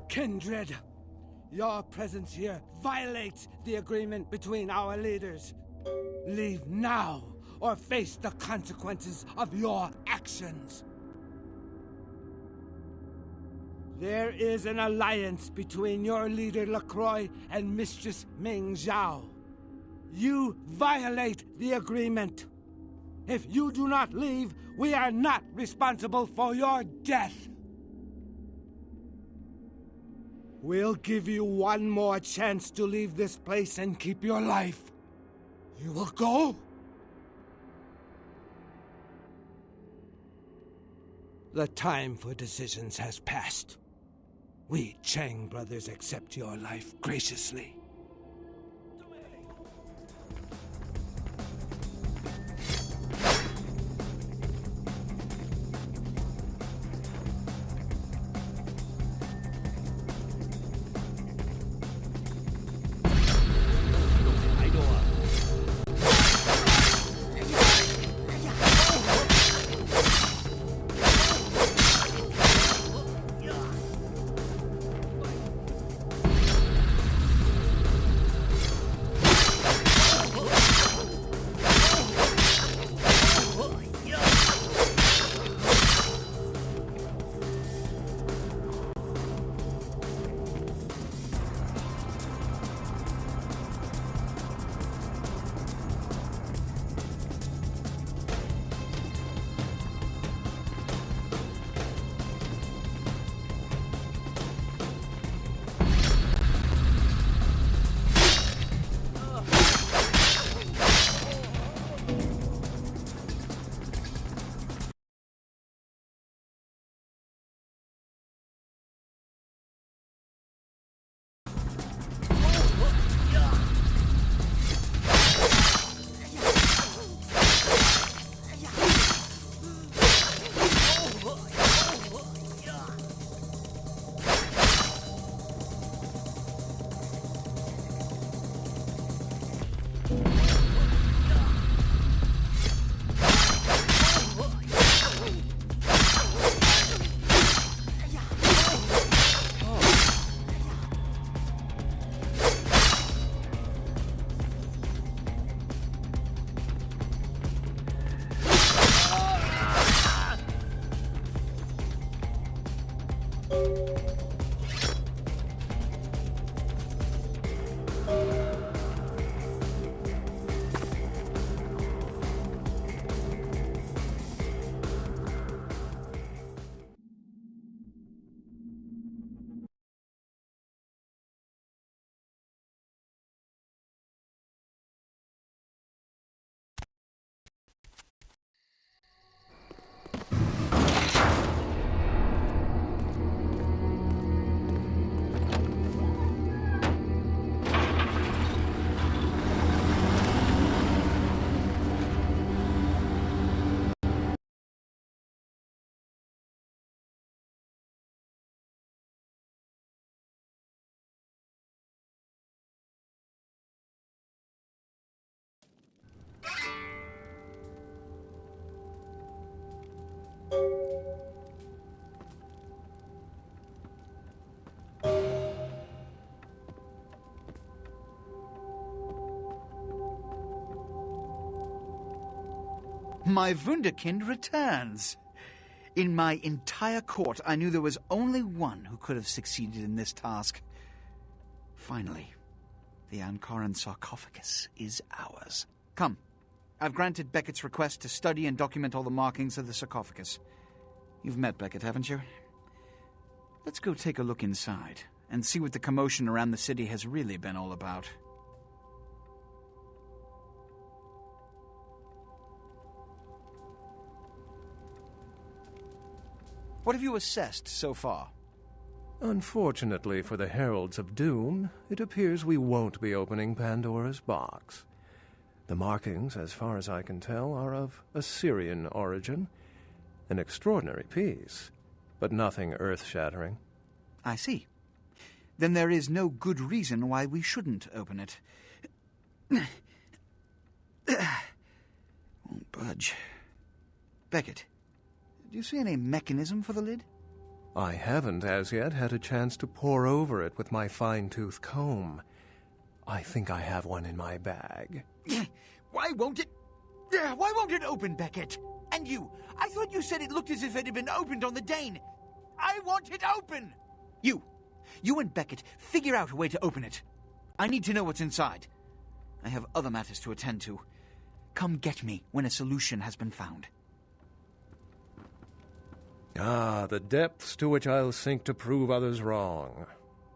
Kindred, your presence here violates the agreement between our leaders. Leave now, or face the consequences of your actions. There is an alliance between your leader LaCroix and Mistress Ming Zhao. You violate the agreement. If you do not leave, we are not responsible for your death. We'll give you one more chance to leave this place and keep your life. You will go? The time for decisions has passed. We Chang brothers accept your life graciously. My Wunderkind returns. In my entire court, I knew there was only one who could have succeeded in this task. Finally, the Ankaran Sarcophagus is ours. Come, I've granted Beckett's request to study and document all the markings of the sarcophagus. You've met Beckett, haven't you? Let's go take a look inside and see what the commotion around the city has really been all about. What have you assessed so far? Unfortunately for the Heralds of Doom, it appears we won't be opening Pandora's box. The markings, as far as I can tell, are of Assyrian origin. An extraordinary piece, but nothing earth-shattering. I see. Then there is no good reason why we shouldn't open it. Won't budge. Beckett, do you see any mechanism for the lid? I haven't as yet had a chance to pore over it with my fine-tooth comb. I think I have one in my bag. Why won't it open, Beckett? And you, I thought you said it looked as if it had been opened on the Dane. I want it open! You and Beckett, figure out a way to open it. I need to know what's inside. I have other matters to attend to. Come get me when a solution has been found. Ah, the depths to which I'll sink to prove others wrong.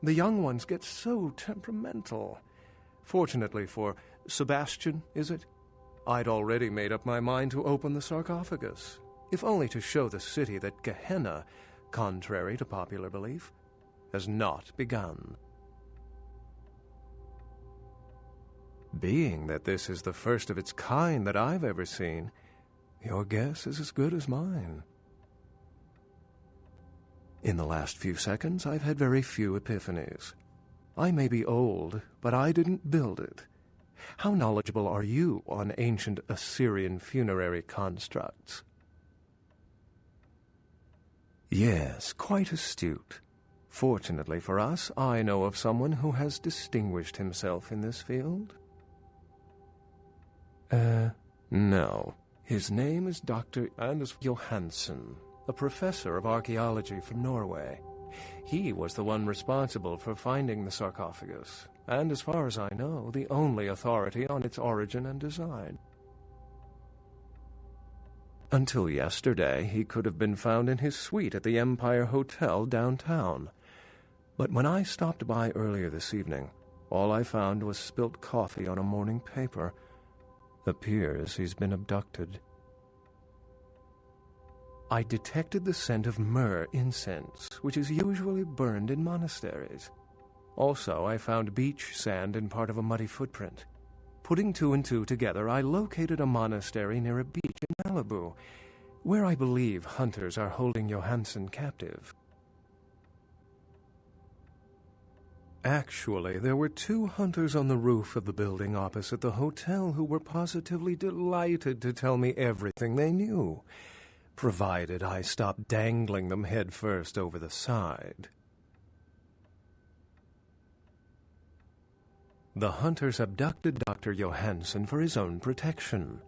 The young ones get so temperamental. Fortunately for Sebastian, is it? I'd already made up my mind to open the sarcophagus, if only to show the city that Gehenna, contrary to popular belief, has not begun. Being that this is the first of its kind that I've ever seen, your guess is as good as mine. In the last few seconds, I've had very few epiphanies. I may be old, but I didn't build it. How knowledgeable are you on ancient Assyrian funerary constructs? Yes, quite astute. Fortunately for us, I know of someone who has distinguished himself in this field. No. His name is Dr. Anders Johansen, a professor of archaeology from Norway. He was the one responsible for finding the sarcophagus, and as far as I know, the only authority on its origin and design. Until yesterday, he could have been found in his suite at the Empire Hotel downtown. But when I stopped by earlier this evening, all I found was spilt coffee on a morning paper. Appears he's been abducted. I detected the scent of myrrh incense, which is usually burned in monasteries. Also, I found beach sand in part of a muddy footprint. Putting two and two together, I located a monastery near a beach in Malibu, where I believe hunters are holding Johansen captive. Actually, there were 2 hunters on the roof of the building opposite the hotel who were positively delighted to tell me everything they knew, provided I stopped dangling them head first over the side. The hunters abducted Dr. Johansen for his own protection,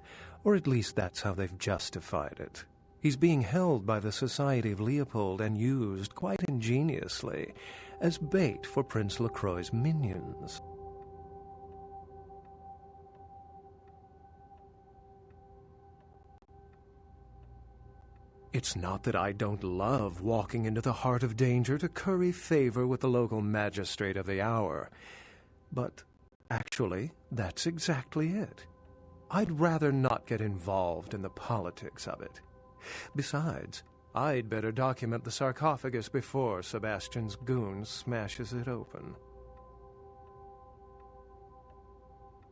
or at least that's how they've justified it. He's being held by the Society of Leopold and used, quite ingeniously, as bait for Prince Lacroix's minions. It's not that I don't love walking into the heart of danger to curry favor with the local magistrate of the hour, but actually, that's exactly it. I'd rather not get involved in the politics of it. Besides, I'd better document the sarcophagus before Sebastian's goon smashes it open.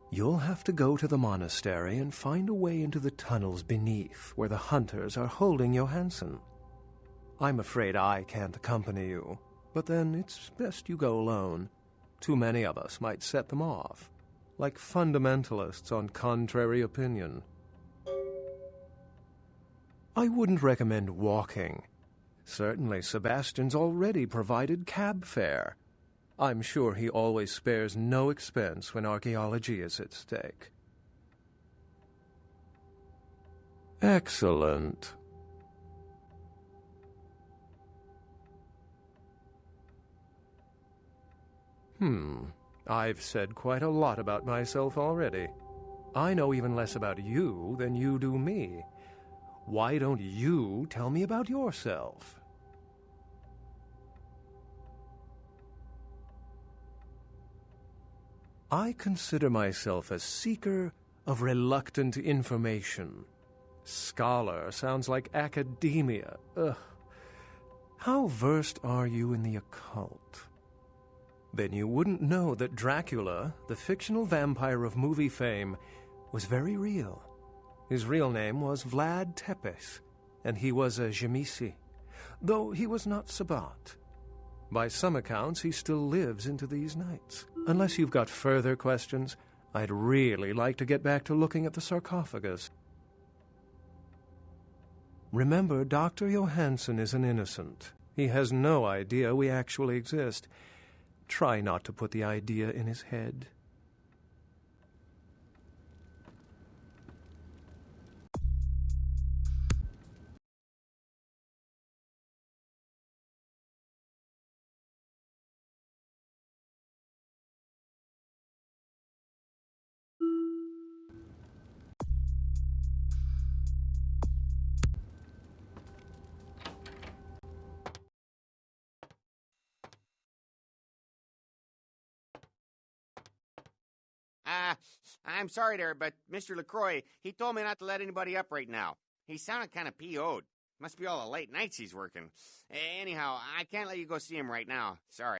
You'll have to go to the monastery and find a way into the tunnels beneath where the hunters are holding Johansen. I'm afraid I can't accompany you, but then it's best you go alone. Too many of us might set them off, like fundamentalists on contrary opinion. I wouldn't recommend walking. Certainly Sebastian's already provided cab fare. I'm sure he always spares no expense when archaeology is at stake. Excellent. I've said quite a lot about myself already. I know even less about you than you do me. Why don't you tell me about yourself? I consider myself a seeker of reluctant information. Scholar sounds like academia. Ugh. How versed are you in the occult? Then you wouldn't know that Dracula, the fictional vampire of movie fame, was very real. His real name was Vlad Tepes, and he was a Jamisi, though he was not Sabbat. By some accounts, he still lives into these nights. Unless you've got further questions, I'd really like to get back to looking at the sarcophagus. Remember, Dr. Johansen is an innocent. He has no idea we actually exist. Try not to put the idea in his head. I'm sorry there, but Mr. LaCroix, he told me not to let anybody up right now. He sounded kind of PO'd. Must be all the late nights he's working. Anyhow, I can't let you go see him right now. Sorry.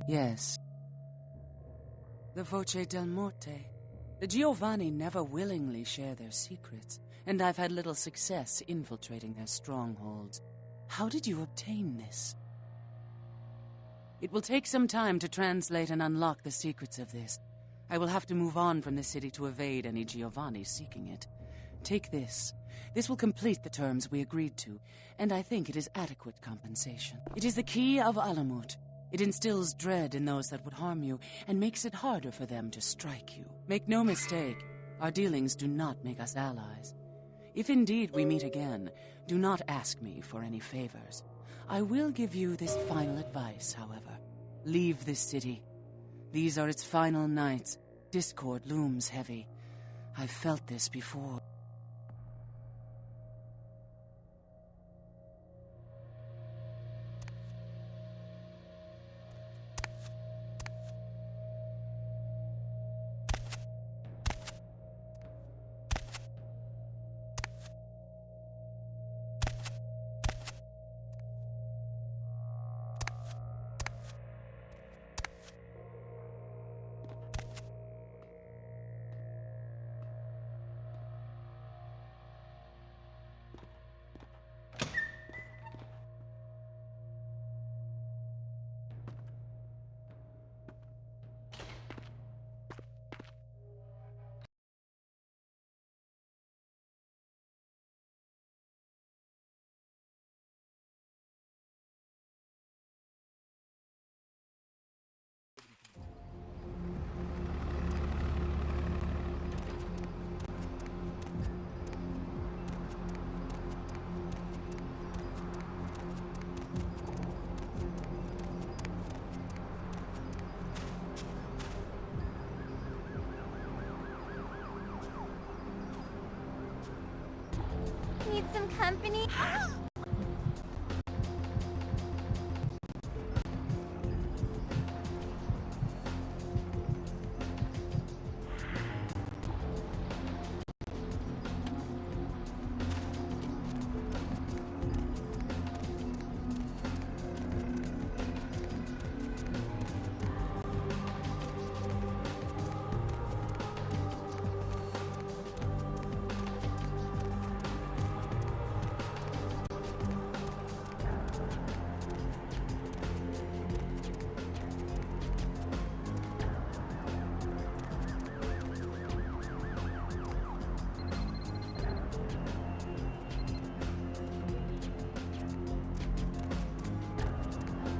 Yes. The Voce del Morte. The Giovanni never willingly share their secrets, and I've had little success infiltrating their strongholds. How did you obtain this? It will take some time to translate and unlock the secrets of this. I will have to move on from the city to evade any Giovanni seeking it. Take this. This will complete the terms we agreed to, and I think it is adequate compensation. It is the key of Alamut. It instills dread in those that would harm you, and makes it harder for them to strike you. Make no mistake, our dealings do not make us allies. If indeed we meet again, do not ask me for any favors. I will give you this final advice, however. Leave this city. These are its final nights. Discord looms heavy. I've felt this before. Need some company?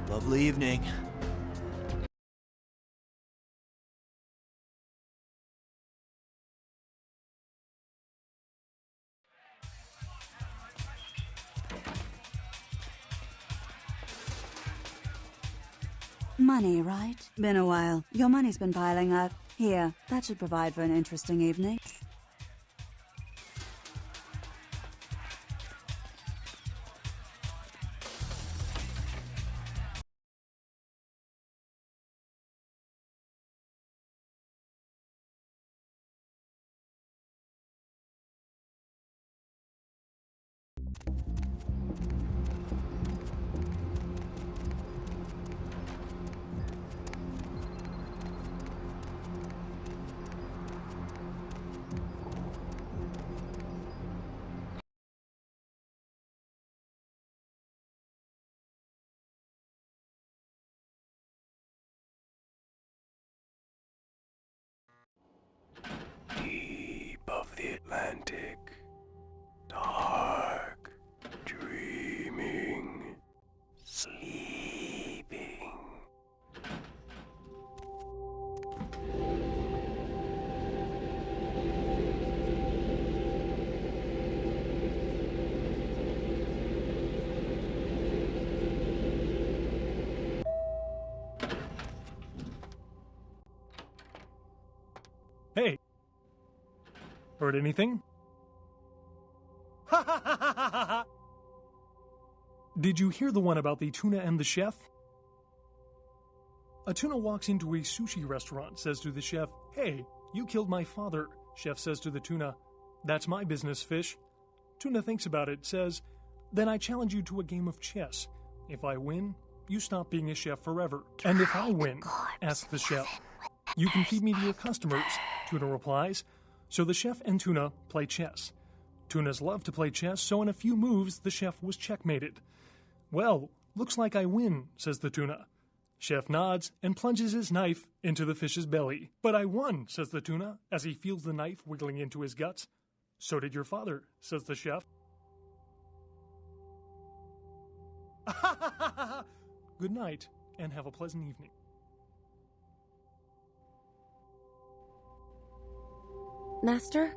Lovely evening. Money, right? Been a while. Your money's been piling up. Here, that should provide for an interesting evening. Deep of the Atlantic, dark, dreaming, sleeping. Hey! Heard anything? Did you hear the one about the tuna and the chef? A tuna walks into a sushi restaurant, says to the chef, "Hey, you killed my father." Chef says to the tuna, "That's my business, fish." Tuna thinks about it, says, "Then I challenge you to a game of chess. If I win, you stop being a chef forever. And if I win," asks the chef, "you can feed me to your customers." Tuna replies. So the chef and Tuna play chess. Tunas love to play chess, so in a few moves, the chef was checkmated. "Well, looks like I win," says the tuna. Chef nods and plunges his knife into the fish's belly. "But I won," says the tuna, as he feels the knife wiggling into his guts. "So did your father," says the chef. Good night, and have a pleasant evening. Master?